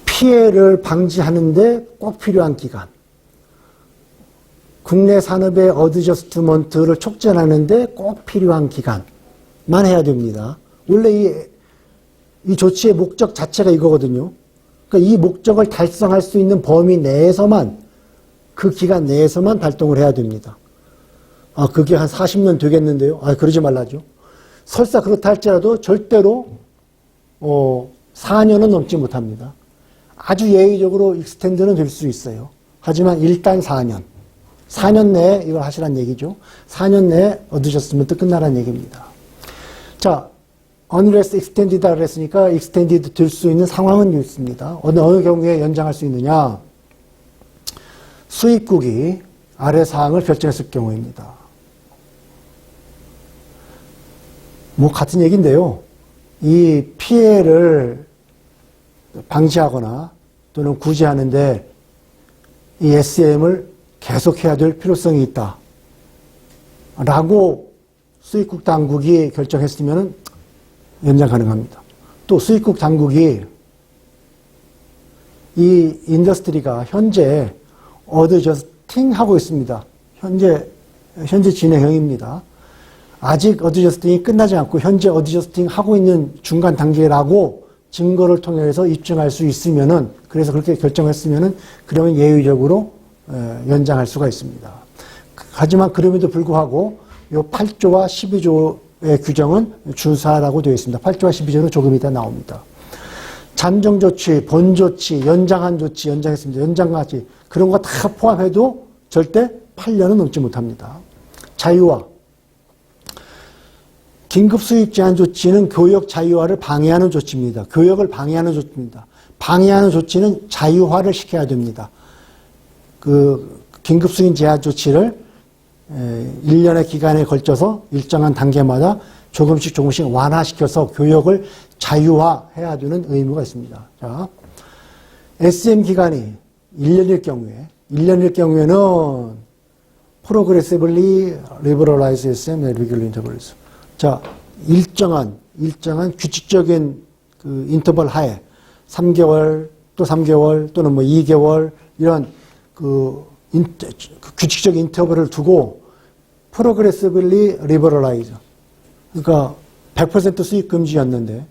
피해를 방지하는데 꼭 필요한 기간. 국내 산업의 어드저스트먼트를 촉진하는데 꼭 필요한 기간만 해야 됩니다. 원래 이 조치의 목적 자체가 이거거든요. 그러니까 이 목적을 달성할 수 있는 범위 내에서만, 그 기간 내에서만 발동을 해야 됩니다. 그게 한 40년 되겠는데요. 그러지 말라죠. 설사 그렇다 할지라도 절대로 4년은 넘지 못합니다. 아주 예외적으로 익스텐드는 될 수 있어요. 하지만 일단 4년. 4년 내에 이걸 하시란 얘기죠. 4년 내에 어드저스트먼트 끝나란 얘기입니다. 자, unless extended다 그랬으니까 extended 될 수 있는 상황은 있습니다. 어느 경우에 연장할 수 있느냐? 수입국이 아래 사항을 결정했을 경우입니다. 같은 얘기인데요. 이 피해를 방지하거나 또는 구제하는데 이 SM을 계속해야 될 필요성이 있다. 라고 수입국 당국이 결정했으면 연장 가능합니다. 또 수입국 당국이 이 인더스트리가 현재 어드저스팅 하고 있습니다. 현재 진행형입니다. 아직 어드저스팅이 끝나지 않고 현재 어드저스팅 하고 있는 중간 단계라고 증거를 통해서 입증할 수 있으면은, 그래서 그렇게 결정했으면은 그러면 예외적으로 연장할 수가 있습니다. 하지만 그럼에도 불구하고 요 8조와 12조의 규정은 준수하라고 되어 있습니다. 8조와 12조는 조금 이따 나옵니다. 잠정 조치, 본 조치, 연장한 조치, 연장했습니다. 연장까지 그런 거 다 포함해도 절대 8년은 넘지 못합니다. 자유화. 긴급 수입 제한 조치는 교역 자유화를 방해하는 조치입니다. 교역을 방해하는 조치입니다. 방해하는 조치는 자유화를 시켜야 됩니다. 긴급 수입 제한 조치를 1년의 기간에 걸쳐서 일정한 단계마다 조금씩 완화시켜서 교역을 자유화해야 되는 의무가 있습니다. 자, SM 기간이 1년일 경우에는 progressively liberalize SM at regular intervals. 자, 일정한 규칙적인 인터벌 하에 3개월, 또 3개월, 또는 2개월, 이런 규칙적 인터벌을 두고 progressively liberalize. 그러니까 100% 수입 금지였는데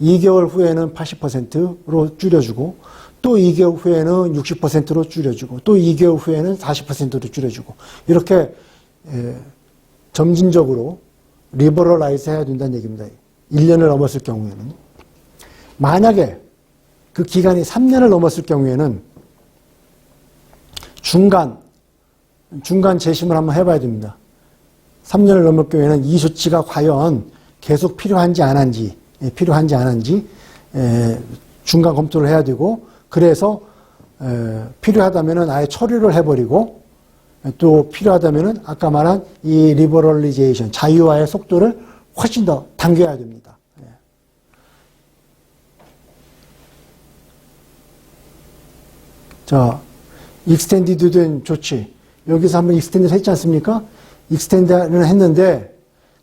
2개월 후에는 80%로 줄여주고, 또 2개월 후에는 60%로 줄여주고, 또 2개월 후에는 40%로 줄여주고, 이렇게 점진적으로 리버럴라이즈 해야 된다는 얘기입니다. 1년을 넘었을 경우에는. 만약에 그 기간이 3년을 넘었을 경우에는 중간 재심을 한번 해봐야 됩니다. 3년을 넘을 경우에는 이 조치가 과연 계속 필요한지 안 한지 중간 검토를 해야 되고, 그래서 필요하다면은 아예 처리를 해버리고, 또 필요하다면은 아까 말한 이 리버럴리제이션, 자유화의 속도를 훨씬 더 당겨야 됩니다. 자, 익스텐디드 된 조치. 여기서 한번 익스텐드를 했지 않습니까? 익스텐드를 했는데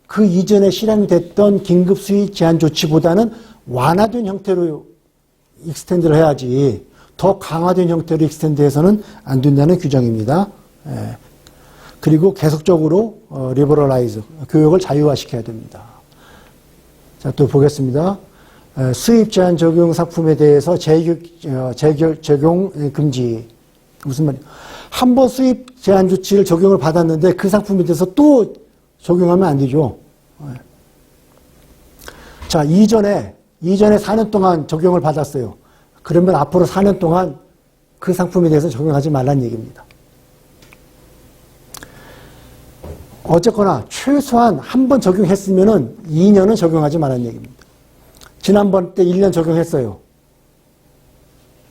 그 이전에 실행이 됐던 긴급 수입 제한 조치보다는 완화된 형태로 익스텐드를 해야지, 더 강화된 형태로 익스텐드해서는 안 된다는 규정입니다. 그리고 계속적으로 리버럴라이즈, 교역을 자유화시켜야 됩니다. 자, 또 보겠습니다. 수입 제한 적용 상품에 대해서 적용 금지. 무슨 말이에요? 한 번 수입 제한 조치를 적용을 받았는데 그 상품에 대해서 또 적용하면 안 되죠. 자, 이전에 4년 동안 적용을 받았어요. 그러면 앞으로 4년 동안 그 상품에 대해서 적용하지 말라는 얘기입니다. 어쨌거나 최소한 한 번 적용했으면은 2년은 적용하지 말라는 얘기입니다. 지난번 때 1년 적용했어요.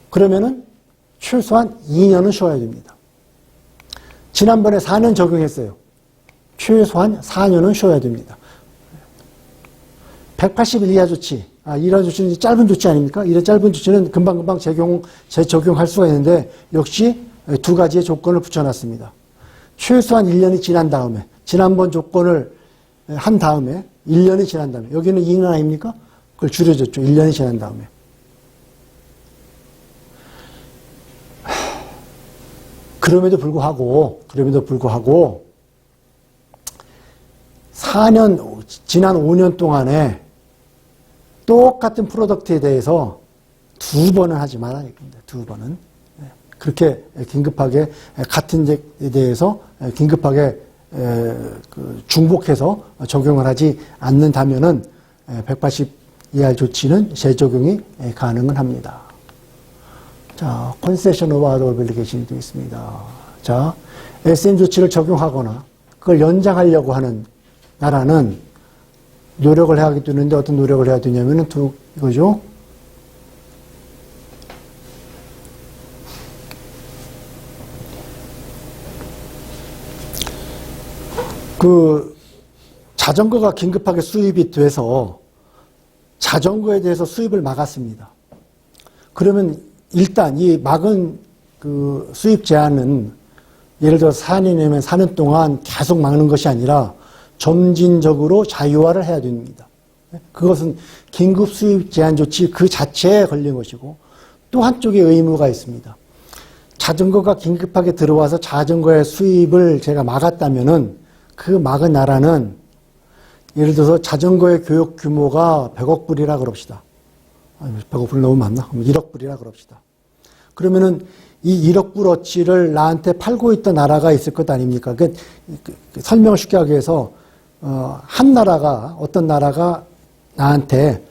그러면은 최소한 2년은 쉬어야 됩니다. 지난번에 4년 적용했어요. 최소한 4년은 쉬어야 됩니다. 180일 이하 조치. 이런 조치는 짧은 조치 아닙니까? 이런 짧은 조치는 금방금방 재적용할 수가 있는데 역시 두 가지의 조건을 붙여놨습니다. 최소한 1년이 지난 다음에, 지난번 조건을 한 다음에 1년이 지난 다음에, 여기는 2년 아닙니까? 그걸 줄여줬죠. 1년이 지난 다음에. 그럼에도 불구하고 4년, 지난 5년 동안에 똑같은 프로덕트에 대해서 2번은 하지 말아야 됩니다. 2번은. 그렇게 긴급하게 같은 데 대해서 긴급하게 중복해서 적용을 하지 않는다면은 180 이하 조치는 재적용이 가능은 합니다. 자, concession of other obligation이 되어 있습니다. 자, SM 조치를 적용하거나 그걸 연장하려고 하는 나라는 노력을 해야 되는데 어떤 노력을 해야 되냐면은 이거죠. 자전거가 긴급하게 수입이 돼서 자전거에 대해서 수입을 막았습니다. 그러면 일단 이 막은 수입 제한은 예를 들어 4년이면 4년 동안 계속 막는 것이 아니라 점진적으로 자유화를 해야 됩니다. 그것은 긴급 수입 제한 조치 그 자체에 걸린 것이고 또 한쪽에 의무가 있습니다. 자전거가 긴급하게 들어와서 자전거의 수입을 제가 막았다면은 그 막은 나라는 예를 들어서 자전거의 교육 규모가 100억 불이라 그럽시다. 100억 불 너무 많나? 1억 불이라 그럽시다. 그러면은 이 1억 불어치를 나한테 팔고 있던 나라가 있을 것 아닙니까? 설명을 쉽게 하기 위해서 어떤 나라가 나한테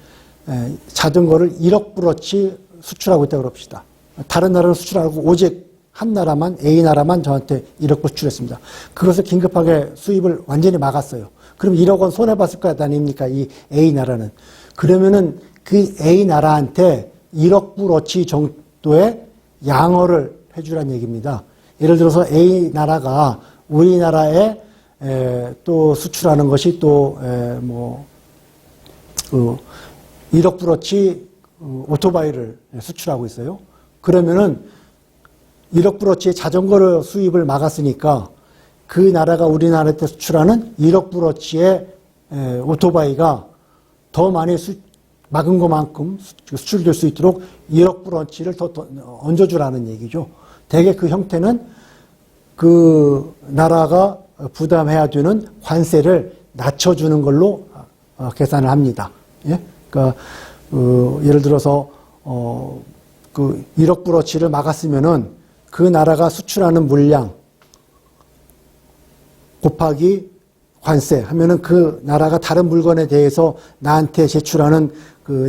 자전거를 1억 불어치 수출하고 있다고 그럽시다. 다른 나라는 수출하고 오직 한 나라만, A 나라만 저한테 1억 불 수출했습니다. 그것을 긴급하게 수입을 완전히 막았어요. 그럼 1억 원 손해봤을 것 아닙니까? 이 A 나라는. 그러면은 그 A 나라한테 1억 불어치 정도의 양어를 해주란 얘기입니다. 예를 들어서 A 나라가 우리나라에 또 수출하는 것이 또 1억 불어치 오토바이를 수출하고 있어요. 그러면은 1억 불어치의 자전거를 수입을 막았으니까 그 나라가 우리나라에 수출하는 1억 불어치의 오토바이가 더 많이 막은 것만큼 수출될 수 있도록 1억 불어치를 더 얹어주라는 얘기죠. 대개 그 형태는 그 나라가 부담해야 되는 관세를 낮춰주는 걸로 계산을 합니다. 예? 그러니까 예를 들어서 1억 불어치를 막았으면은 그 나라가 수출하는 물량 곱하기 관세 하면은 그 나라가 다른 물건에 대해서 나한테 제출하는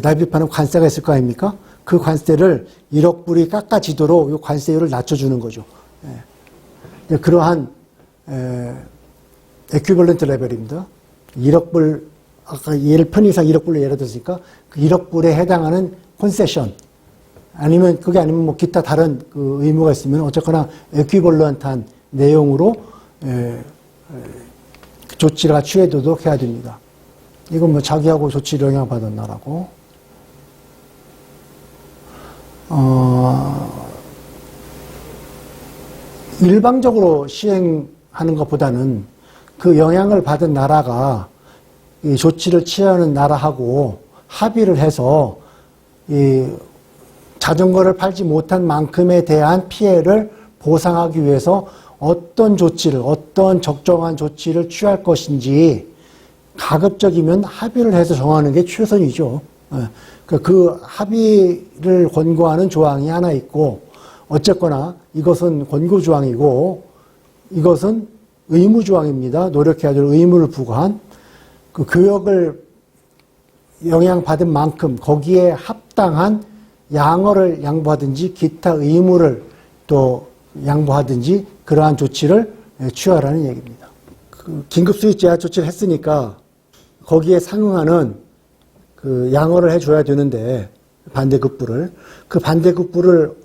납입하는 관세가 있을 거 아닙니까? 그 관세를 1억 불이 깎아지도록 이 관세율을 낮춰주는 거죠. 예. 그러한 에퀴벌런트 레벨입니다. 1억 불, 아까 편의상 1억 불로 예를 들었으니까 그 1억 불에 해당하는 콘세션 아니면 그게 아니면 뭐 기타 다른 의무가 있으면 어쨌거나 에퀴벌런트한 내용으로 조치가 취해도록 해야 됩니다. 이건 뭐 자기하고 조치를 영향받은 나라고. 일방적으로 시행하는 것보다는 그 영향을 받은 나라가 이 조치를 취하는 나라하고 합의를 해서 이 자전거를 팔지 못한 만큼에 대한 피해를 보상하기 위해서 어떤 적정한 조치를 취할 것인지 가급적이면 합의를 해서 정하는 게 최선이죠. 그 합의를 권고하는 조항이 하나 있고 어쨌거나 이것은 권고 조항이고 이것은 의무 조항입니다. 노력해야 될 의무를 부과한 그 교역을 영향받은 만큼 거기에 합당한 양어를 양보하든지 기타 의무를 또 양보하든지 그러한 조치를 취하라는 얘기입니다. 그 긴급 수입 제한 조치를 했으니까 거기에 상응하는 그 양어를 해줘야 되는데 반대급부를 그 반대급부를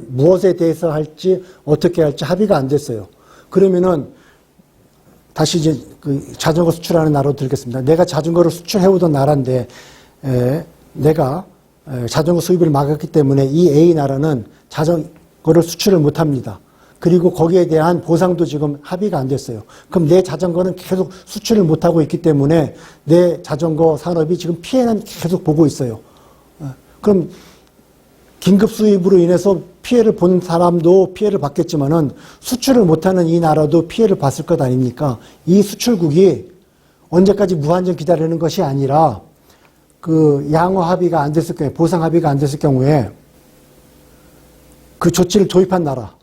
무엇에 대해서 할지 어떻게 할지 합의가 안 됐어요. 그러면은 다시 이제 그 자전거 수출하는 나라로 들겠습니다. 내가 자전거를 수출해오던 나라인데 내가 자전거 수입을 막았기 때문에 이 A 나라는 자전거를 수출을 못합니다. 그리고 거기에 대한 보상도 지금 합의가 안 됐어요. 그럼 내 자전거는 계속 수출을 못하고 있기 때문에 내 자전거 산업이 지금 피해는 계속 보고 있어요. 그럼 긴급 수입으로 인해서 피해를 본 사람도 피해를 받겠지만은 수출을 못하는 이 나라도 피해를 봤을 것 아닙니까? 이 수출국이 언제까지 무한정 기다리는 것이 아니라 그 양어 합의가 안 됐을 경우에, 보상 합의가 안 됐을 경우에 그 조치를 도입한 나라,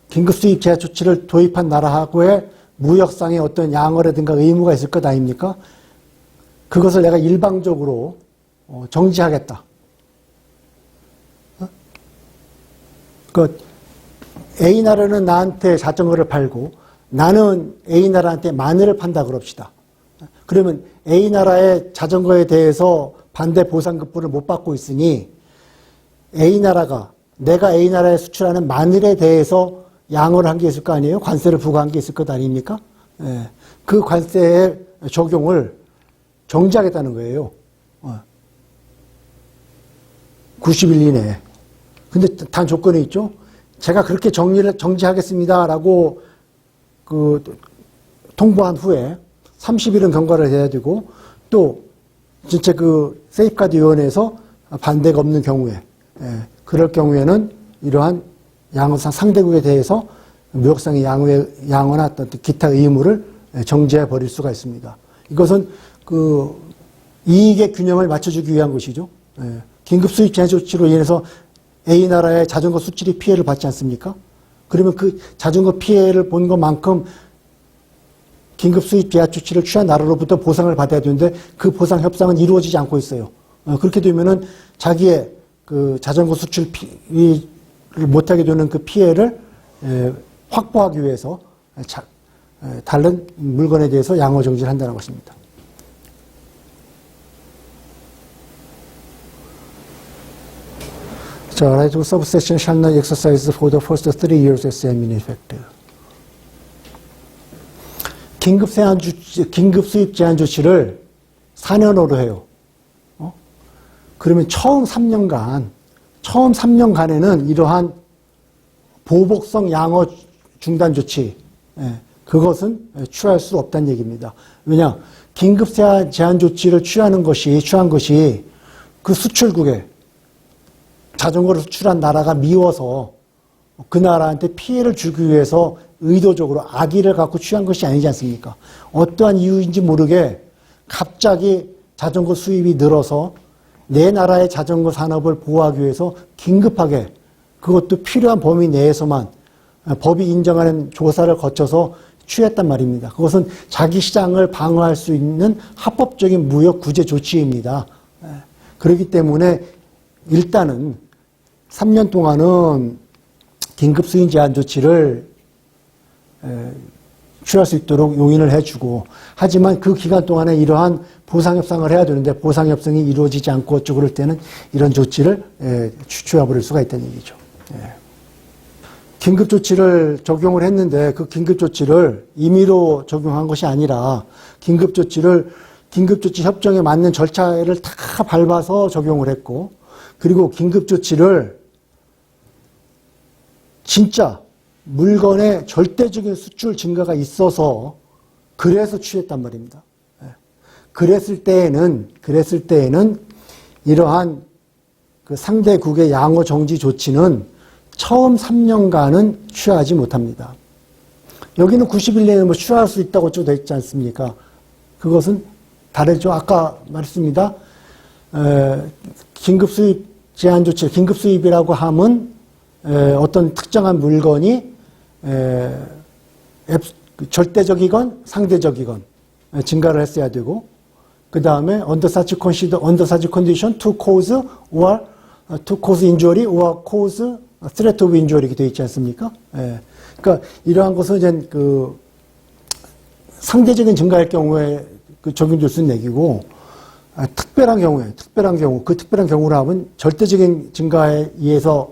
긴급 수입 제한 조치를 도입한 나라하고의 무역상의 어떤 양어라든가 의무가 있을 것 아닙니까? 그것을 내가 일방적으로 정지하겠다. 그 A 나라는 나한테 자전거를 팔고 나는 A 나라한테 마늘을 판다 그럽시다. 그러면 A 나라의 자전거에 대해서 반대 보상급부를 못 받고 있으니 A 나라가 내가 A 나라에 수출하는 마늘에 대해서 양어를 한 게 있을 거 아니에요? 관세를 부과한 게 있을 것 아닙니까? 예. 그 관세의 적용을 정지하겠다는 거예요. 90일 이내에. 근데 단 조건이 있죠. 제가 그렇게 정지하겠습니다라고 통보한 후에 30일은 경과를 해야 되고 또 진짜 그 세이프가드 위원회에서 반대가 없는 경우에 그럴 경우에는 이러한 양어상 상대국에 대해서 무역상의 양어나 어떤 기타 의무를 정지해 버릴 수가 있습니다. 이것은 그 이익의 균형을 맞춰주기 위한 것이죠. 긴급 수입 제한 조치로 인해서 A 나라의 자전거 수출이 피해를 받지 않습니까? 그러면 그 자전거 피해를 본 것만큼 긴급 수입 제한 조치를 취한 나라로부터 보상을 받아야 되는데 그 보상 협상은 이루어지지 않고 있어요. 그렇게 되면은 자기의 그 자전거 수출을 못하게 되는 그 피해를 확보하기 위해서 다른 물건에 대해서 양어 정지를 한다는 것입니다. 자, right subsection shall not exercise for the first 3 years as in effect. 긴급 수입 제한 조치를 4년으로 해요. 그러면 처음 3년간에는 이러한 보복성 양어 중단 조치, 그것은 취할 수 없다는 얘기입니다. 왜냐, 긴급 제한 조치를 취한 것이 그 수출국에 자전거를 수출한 나라가 미워서 그 나라한테 피해를 주기 위해서 의도적으로 악의를 갖고 취한 것이 아니지 않습니까? 어떠한 이유인지 모르게 갑자기 자전거 수입이 늘어서 내 나라의 자전거 산업을 보호하기 위해서 긴급하게 그것도 필요한 범위 내에서만 법이 인정하는 조사를 거쳐서 취했단 말입니다. 그것은 자기 시장을 방어할 수 있는 합법적인 무역 구제 조치입니다. 그렇기 때문에 일단은 3년 동안은 긴급 수입 제한 조치를 취할 수 있도록 용인을 해주고, 하지만 그 기간 동안에 이러한 보상협상을 해야 되는데 보상협상이 이루어지지 않고 어쩌고 그럴 때는 이런 조치를 취해버릴 수가 있다는 얘기죠. 긴급조치를 적용을 했는데 그 긴급조치를 임의로 적용한 것이 아니라 긴급조치 협정에 맞는 절차를 다 밟아서 적용을 했고, 그리고 긴급조치를 진짜 물건의 절대적인 수출 증가가 있어서 그래서 취했단 말입니다. 그랬을 때에는 이러한 그 상대국의 양어 정지 조치는 처음 3년간은 취하지 못합니다. 여기는 90일 내에 뭐 취할 수 있다고 되어 있지 않습니까? 그것은 다르죠. 아까 말했습니다. 긴급 수입 제한 조치, 긴급 수입이라고 함은 어떤 특정한 물건이 절대적이건 상대적이건 증가를 했어야 되고, 그 다음에 under such condition to cause or to cause injury or cause threat of injury 이렇게 되어 있지 않습니까? 예. 그러니까 이러한 것은 이제 그 상대적인 증가일 경우에 그 적용될 수 있는 얘기고, 특별한 경우, 그 특별한 경우라 하면 절대적인 증가에 의해서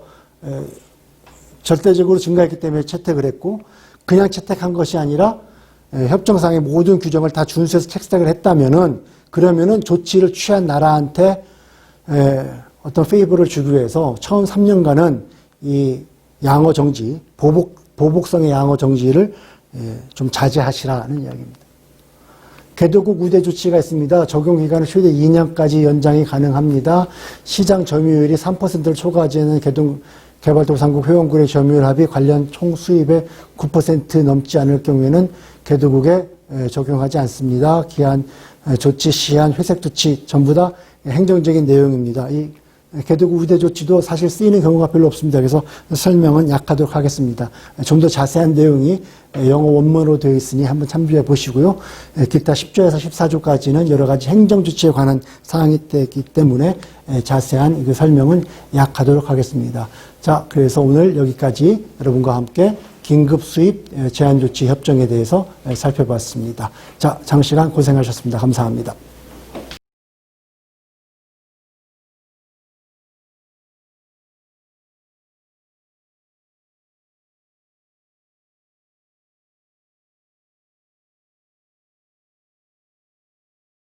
절대적으로 증가했기 때문에 채택을 했고, 그냥 채택한 것이 아니라 협정상의 모든 규정을 다 준수해서 채택을 했다면은, 그러면은 조치를 취한 나라한테 어떤 페이버를 주기 위해서 처음 3년간은 이 양어 정지, 보복성의 양어 정지를 좀 자제하시라는 이야기입니다. 개도국 우대 조치가 있습니다. 적용 기간은 최대 2년까지 연장이 가능합니다. 시장 점유율이 3%를 초과하지는 개발도상국 회원국의 점유율 합이 관련 총 수입의 9% 넘지 않을 경우에는 개도국에 적용하지 않습니다. 기한, 조치, 시한, 회색 조치 전부 다 행정적인 내용입니다. 이 개도국 우대 조치도 사실 쓰이는 경우가 별로 없습니다. 그래서 설명은 약하도록 하겠습니다. 좀 더 자세한 내용이 영어 원문으로 되어 있으니 한번 참조해 보시고요. 기타 10조에서 14조까지는 여러 가지 행정조치에 관한 사항이 되기 때문에 자세한 그 설명은 약하도록 하겠습니다. 자, 그래서 오늘 여기까지 여러분과 함께 긴급 수입 제한조치 협정에 대해서 살펴봤습니다. 자, 장시간 고생하셨습니다. 감사합니다.